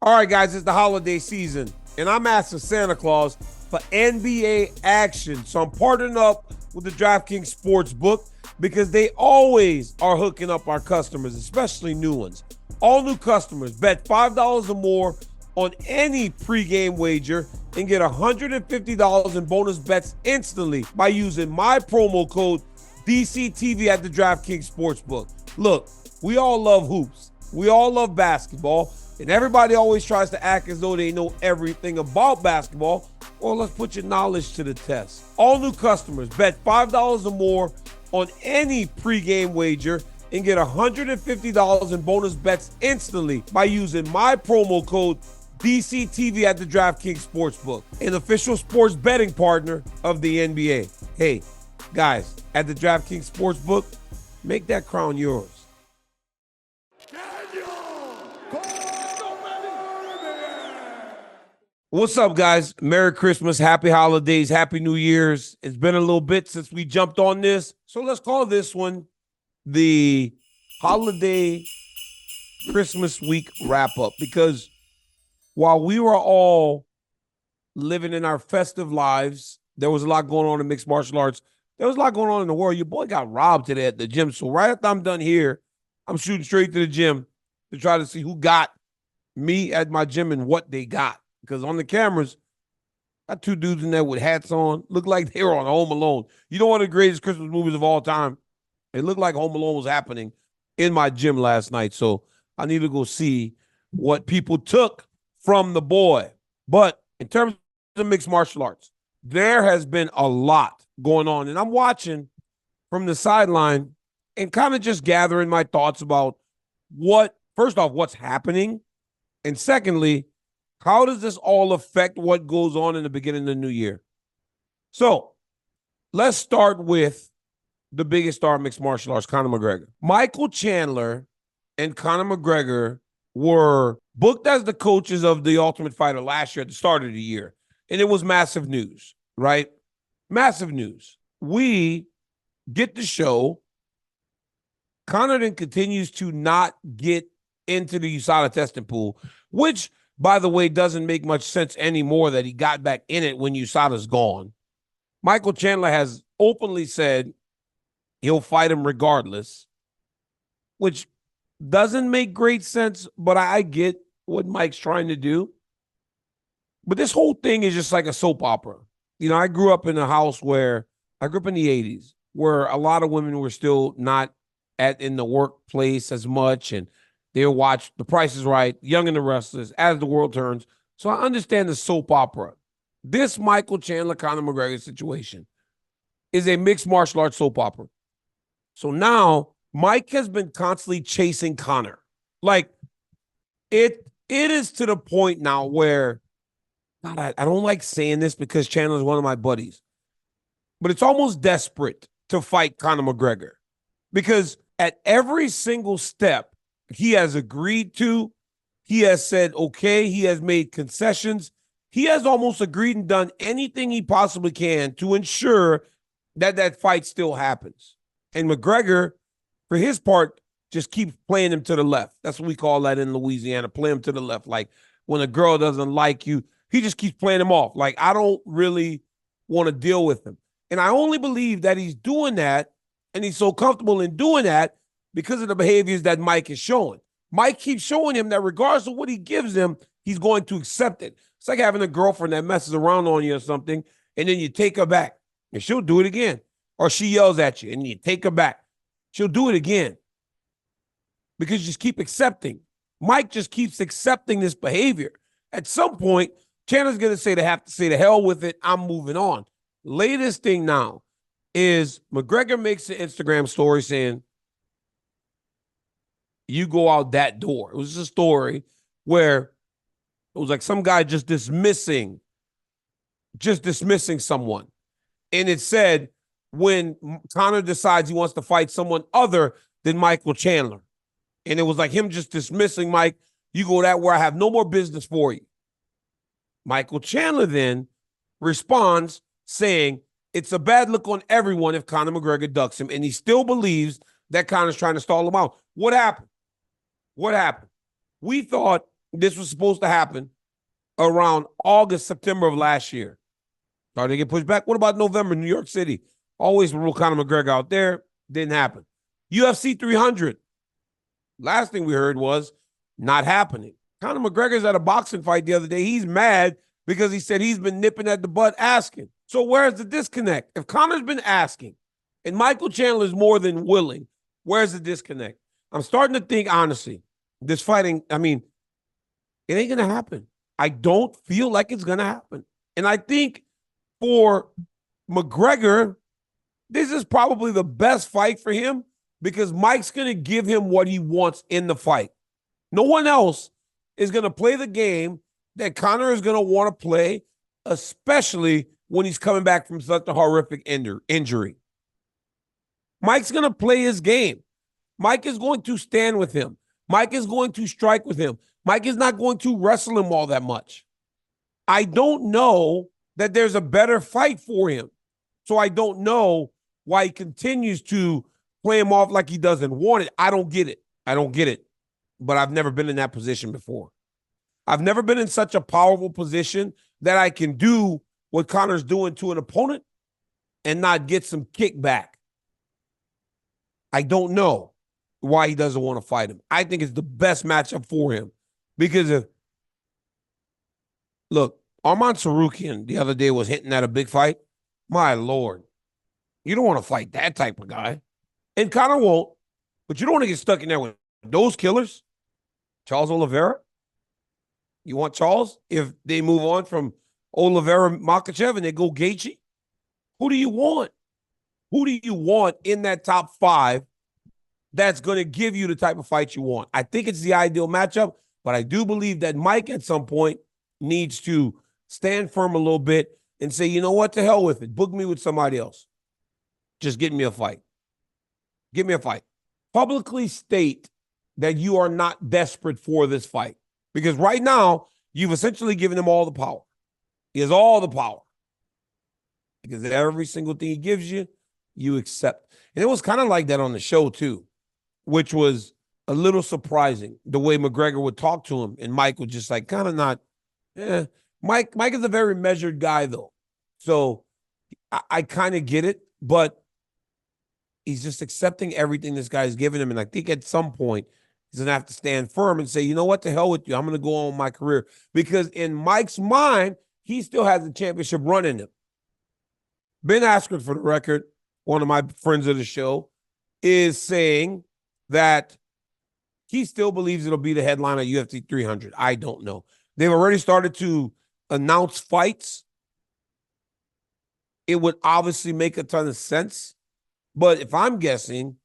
All right, guys, it's the holiday season, and I'm asking Santa Claus for NBA action. So I'm partnering up with the DraftKings Sportsbook because they always are hooking up our customers, especially new ones. All new customers bet $5 or more on any pregame wager and get $150 in bonus bets instantly by using my promo code DCTV at the DraftKings Sportsbook. Look, we all love hoops. We all love basketball. And everybody always tries to act as though they know everything about basketball. Well, let's put your knowledge to the test. All new customers bet $5 or more on any pregame wager and get $150 in bonus bets instantly by using my promo code DCTV at the DraftKings Sportsbook, an official sports betting partner of the NBA. Hey, guys, at the DraftKings Sportsbook, make that crown yours. What's up, guys? Merry Christmas, happy holidays, happy New Year's. It's been a little bit since we jumped on this, so let's call this one the holiday Christmas week wrap-up, because while we were all living in our festive lives, there was a lot going on in mixed martial arts. There was a lot going on in the world. Your boy got robbed today at the gym, so right after I'm done here, I'm shooting straight to the gym to try to see who got me at my gym and what they got. Because on the cameras, got two dudes in there with hats on. Looked like they were on Home Alone. You know, one of the greatest Christmas movies of all time. It looked like Home Alone was happening in my gym last night. So I need to go see what people took from the boy. But in terms of mixed martial arts, there has been a lot going on. And I'm watching from the sideline and kind of just gathering my thoughts about first off, what's happening. And secondly, how does this all affect what goes on in the beginning of the new year? So let's start with the biggest star of mixed martial arts, Conor McGregor. Michael Chandler and Conor McGregor were booked as the coaches of The Ultimate Fighter last year at the start of the year. And it was massive news, right? Massive news. We get the show. Conor then continues to not get into the USADA testing pool, which, by the way, doesn't make much sense anymore that he got back in it when USADA's gone. Michael Chandler has openly said he'll fight him regardless, which doesn't make great sense, but I get what Mike's trying to do. But this whole thing is just like a soap opera. You know, I grew up in a house where, I grew up in the 80s, where a lot of women were still not in the workplace as much, and they'll watch The Price is Right, Young and the Restless, As the World Turns. So I understand the soap opera. This Michael Chandler, Conor McGregor situation is a mixed martial arts soap opera. So now Mike has been constantly chasing Conor. Like, it is to the point now where, God, I don't like saying this because Chandler's one of my buddies, but it's almost desperate to fight Conor McGregor, because at every single step, he has agreed to, he has said, okay, he has made concessions. He has almost agreed and done anything he possibly can to ensure that that fight still happens. And McGregor, for his part, just keeps playing him to the left. That's what we call that in Louisiana, play him to the left. Like when a girl doesn't like you, he just keeps playing him off. Like, I don't really want to deal with him. And I only believe that he's doing that, and he's so comfortable in doing that, because of the behaviors that Mike is showing. Mike keeps showing him that regardless of what he gives him, he's going to accept it. It's like having a girlfriend that messes around on you or something, and then you take her back, and she'll do it again. Or she yells at you, and you take her back. She'll do it again. Because you just keep accepting. Mike just keeps accepting this behavior. At some point, Chandler's going to have to say to hell with it, I'm moving on. Latest thing now is McGregor makes an Instagram story saying, you go out that door. It was a story where it was like some guy just dismissing someone. And it said, when Conor decides he wants to fight someone other than Michael Chandler. And it was like him just dismissing Mike. You go that where I have no more business for you. Michael Chandler then responds saying, it's a bad look on everyone if Conor McGregor ducks him. And he still believes that Conor's trying to stall him out. What happened? We thought this was supposed to happen around August, September of last year. Started to get pushed back. What about November, New York City? Always rule Conor McGregor out there. Didn't happen. UFC 300. Last thing we heard was not happening. Conor McGregor's at a boxing fight the other day. He's mad because he said he's been nipping at the butt asking. So where's the disconnect? If Conor's been asking and Michael Chandler is more than willing, where's the disconnect? I'm starting to think, honestly, this fighting, I mean, it ain't going to happen. I don't feel like it's going to happen. And I think for McGregor, this is probably the best fight for him because Mike's going to give him what he wants in the fight. No one else is going to play the game that Conor is going to want to play, especially when he's coming back from such a horrific injury. Mike's going to play his game. Mike is going to stand with him. Mike is going to strike with him. Mike is not going to wrestle him all that much. I don't know that there's a better fight for him. So I don't know why he continues to play him off like he doesn't want it. I don't get it. I don't get it. But I've never been in that position before. I've never been in such a powerful position that I can do what Conor's doing to an opponent and not get some kickback. I don't know why he doesn't want to fight him. I think it's the best matchup for him because look, Arman Tsarukyan the other day was hitting at a big fight. My Lord, you don't want to fight that type of guy. And Conor won't, but you don't want to get stuck in there with those killers. Charles Oliveira? You want Charles if they move on from Oliveira, Makhachev, and they go Gaethje? Who do you want? Who do you want in that top five that's going to give you the type of fight you want? I think it's the ideal matchup, but I do believe that Mike at some point needs to stand firm a little bit and say, you know what, to hell with it. Book me with somebody else. Just get me a fight. Give me a fight. Publicly state that you are not desperate for this fight. Because right now, you've essentially given him all the power. He has all the power. Because every single thing he gives you, you accept. And it was kind of like that on the show, too, which was a little surprising, the way McGregor would talk to him. And Mike was just like, kind of not, Mike is a very measured guy, though. So I kind of get it, but he's just accepting everything this guy's giving him. And I think at some point, he's going to have to stand firm and say, you know what, to hell with you. I'm going to go on with my career. Because in Mike's mind, he still has a championship run in him. Ben Askren, for the record, one of my friends of the show, is saying that he still believes it'll be the headline at UFC 300. I don't know. They've already started to announce fights. It would obviously make a ton of sense. But if I'm guessing,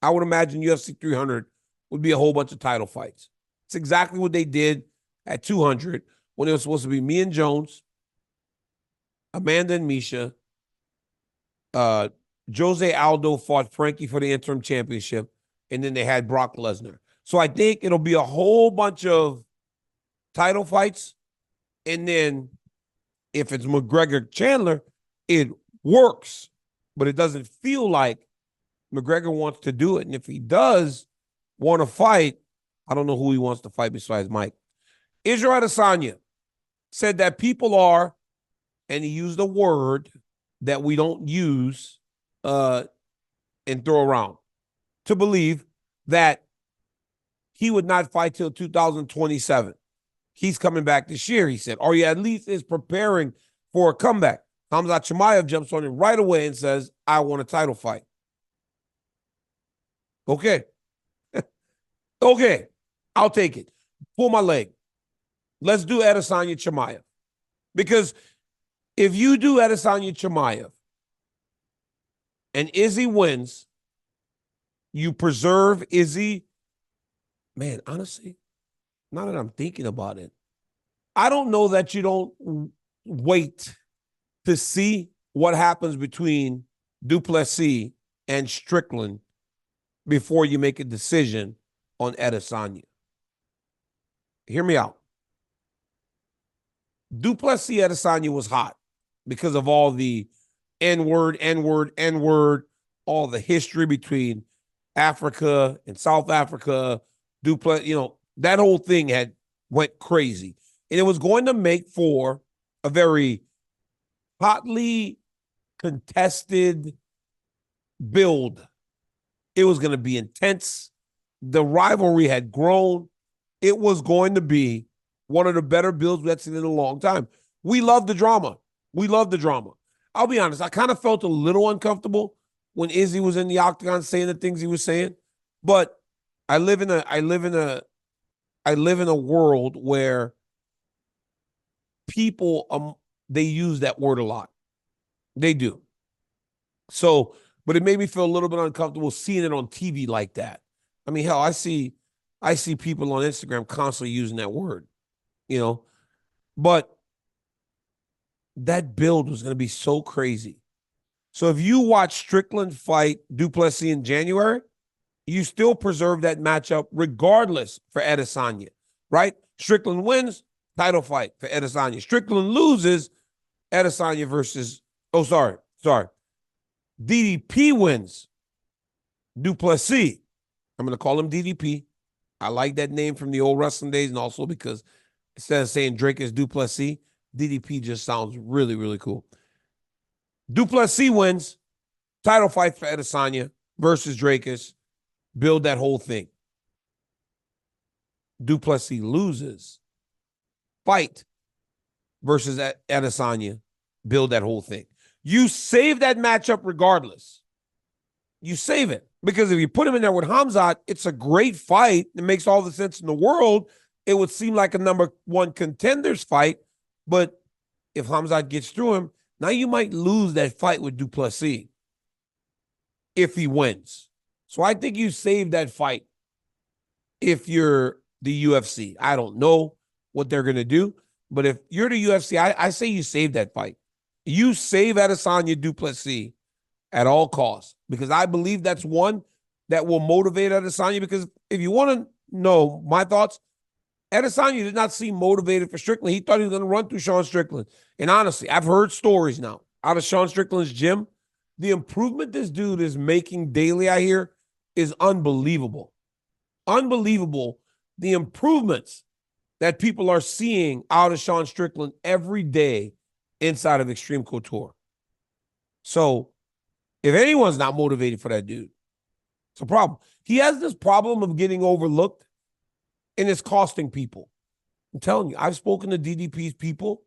I would imagine UFC 300 would be a whole bunch of title fights. It's exactly what they did at 200 when it was supposed to be me and Jones, Amanda and Misha. Jose Aldo fought Frankie for the interim championship, and then they had Brock Lesnar. So I think it'll be a whole bunch of title fights, and then if it's McGregor-Chandler, it works, but it doesn't feel like McGregor wants to do it. And if he does want to fight, I don't know who he wants to fight besides Mike. Israel Adesanya said that people are, and he used a word that we don't use and throw around, to believe that he would not fight till 2027. He's coming back this year, he said, or he at least is preparing for a comeback. Khamzat Chimaev jumps on him right away and says, I want a title fight. Okay. Okay. I'll take it. Pull my leg. Let's do Adesanya Chimaev. Because if you do Adesanya Chimaev and Izzy wins, you preserve Izzy. Man, honestly, now that I'm thinking about it, I don't know that you don't wait to see what happens between Du Plessis and Strickland before you make a decision on Adesanya. Hear me out. Du Plessis Adesanya was hot because of all the N-word, all the history between Africa and South Africa. Du Plessis, that whole thing had went crazy. And it was going to make for a very hotly contested build. It was going to be intense. The rivalry had grown. It was going to be one of the better builds we've seen in a long time. We love the drama. We love the drama. I'll be honest, I kind of felt a little uncomfortable when Izzy was in the octagon saying the things he was saying. But I live in a world where people they use that word a lot. They do. So, but it made me feel a little bit uncomfortable seeing it on TV like that. I mean, hell, I see people on Instagram constantly using that word, you know. But that build was going to be so crazy. So if you watch Strickland fight Du Plessis in January, you still preserve that matchup regardless for Adesanya, right? Strickland wins, title fight for Adesanya. Strickland loses, Adesanya versus, DDP wins, Du Plessis. I'm going to call him DDP. I like that name from the old wrestling days, and also because instead of saying Dricus Du Plessis, DDP just sounds really, really cool. Du Plessis wins, title fight for Adesanya versus Dricus. Build that whole thing. Du Plessis loses, fight versus Adesanya. Build that whole thing. You save that matchup regardless. You save it. Because if you put him in there with Khamzat, it's a great fight. It makes all the sense in the world. It would seem like a number one contenders fight. But if Khamzat gets through him, now you might lose that fight with Du Plessis if he wins. So I think you save that fight if you're the UFC. I don't know what they're going to do. But if you're the UFC, I say you save that fight. You save Adesanya Du Plessis at all costs, because I believe that's one that will motivate Adesanya. Because if you want to know my thoughts, Adesanya did not seem motivated for Strickland. He thought he was going to run through Sean Strickland. And honestly, I've heard stories now out of Sean Strickland's gym. The improvement this dude is making daily, I hear, is unbelievable. Unbelievable. The improvements that people are seeing out of Sean Strickland every day inside of Extreme Couture. So if anyone's not motivated for that dude, it's a problem. He has this problem of getting overlooked, and it's costing people. I'm telling you, I've spoken to DDP's people,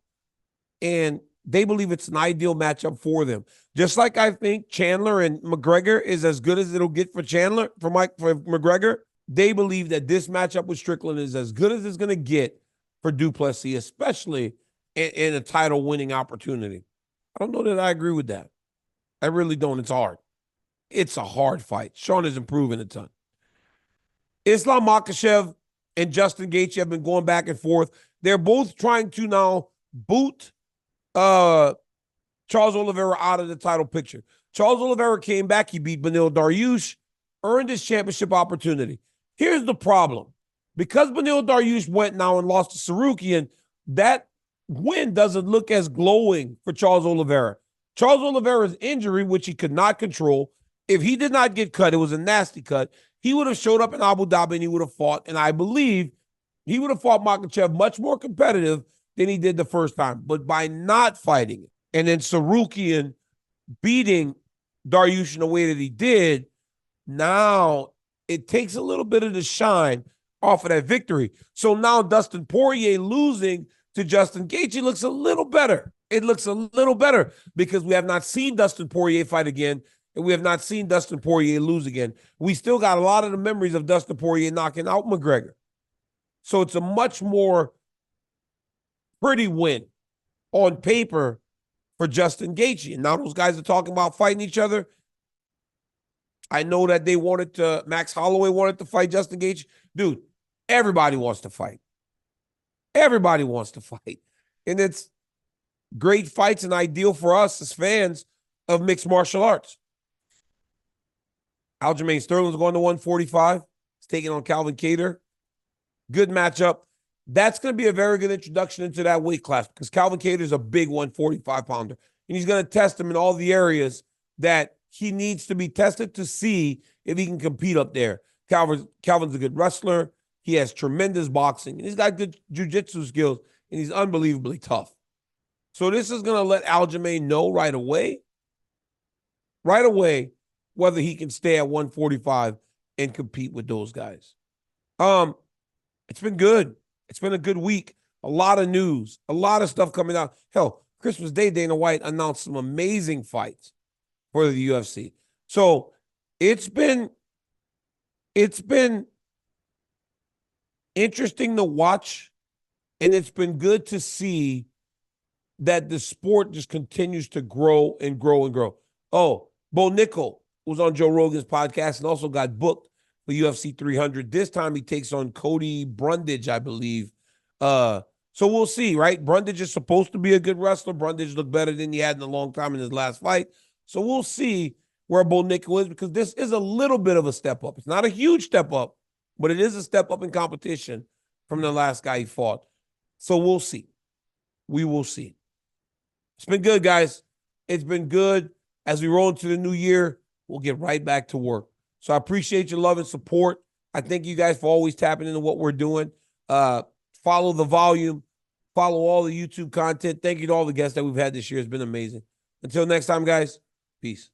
and they believe it's an ideal matchup for them. Just like I think Chandler and McGregor is as good as it'll get for Chandler, for McGregor, they believe that this matchup with Strickland is as good as it's going to get for Du Plessis, especially in a title-winning opportunity. I don't know that I agree with that. I really don't. It's hard. It's a hard fight. Sean is improving a ton. Islam Makhachev and Justin Gaethje have been going back and forth. They're both trying to now boot Charles Oliveira out of the title picture. Charles Oliveira came back. He beat Beneil Dariush, earned his championship opportunity. Here's the problem. Because Beneil Dariush went now and lost to Sarukian, that win doesn't look as glowing for Charles Oliveira. Charles Oliveira's injury, which he could not control, if he did not get cut, it was a nasty cut, he would have showed up in Abu Dhabi and he would have fought, and I believe he would have fought Makhachev much more competitive than he did the first time. But by not fighting it, and then Sarukian beating Dariush in the way that he did, now it takes a little bit of the shine off of that victory. So now Dustin Poirier losing to Justin Gaethje looks a little better. It looks a little better because we have not seen Dustin Poirier fight again, and we have not seen Dustin Poirier lose again. We still got a lot of the memories of Dustin Poirier knocking out McGregor. So it's a much more pretty win on paper for Justin Gaethje. And now those guys are talking about fighting each other. I know that they wanted to, Max Holloway wanted to fight Justin Gaethje. Dude, everybody wants to fight. Everybody wants to fight. And it's great fights and ideal for us as fans of mixed martial arts. Aljamain Sterling's going to 145. He's taking on Calvin Kattar. Good matchup. That's going to be a very good introduction into that weight class because Calvin Kattar is a big 145-pounder. And he's going to test him in all the areas that he needs to be tested to see if he can compete up there. Calvin's a good wrestler. He has tremendous boxing. And he's got good jiu-jitsu skills, and he's unbelievably tough. So this is going to let Aljamain know right away, whether he can stay at 145 and compete with those guys. It's been good. It's been a good week. A lot of news, a lot of stuff coming out. Hell, Christmas Day, Dana White announced some amazing fights for the UFC. So it's been interesting to watch, and it's been good to see that the sport just continues to grow and grow and grow. Oh, Bo Nickel was on Joe Rogan's podcast and also got booked for UFC 300. This time he takes on Cody Brundage, I believe. So we'll see, right? Brundage is supposed to be a good wrestler. Brundage looked better than he had in a long time in his last fight. So we'll see where Bo Nickel is, because this is a little bit of a step up. It's not a huge step up, but it is a step up in competition from the last guy he fought. So we'll see. We will see. It's been good, guys. It's been good. As we roll into the new year, we'll get right back to work. So I appreciate your love and support. I thank you guys for always tapping into what we're doing. Follow the volume. Follow all the YouTube content. Thank you to all the guests that we've had this year. It's been amazing. Until next time, guys, peace.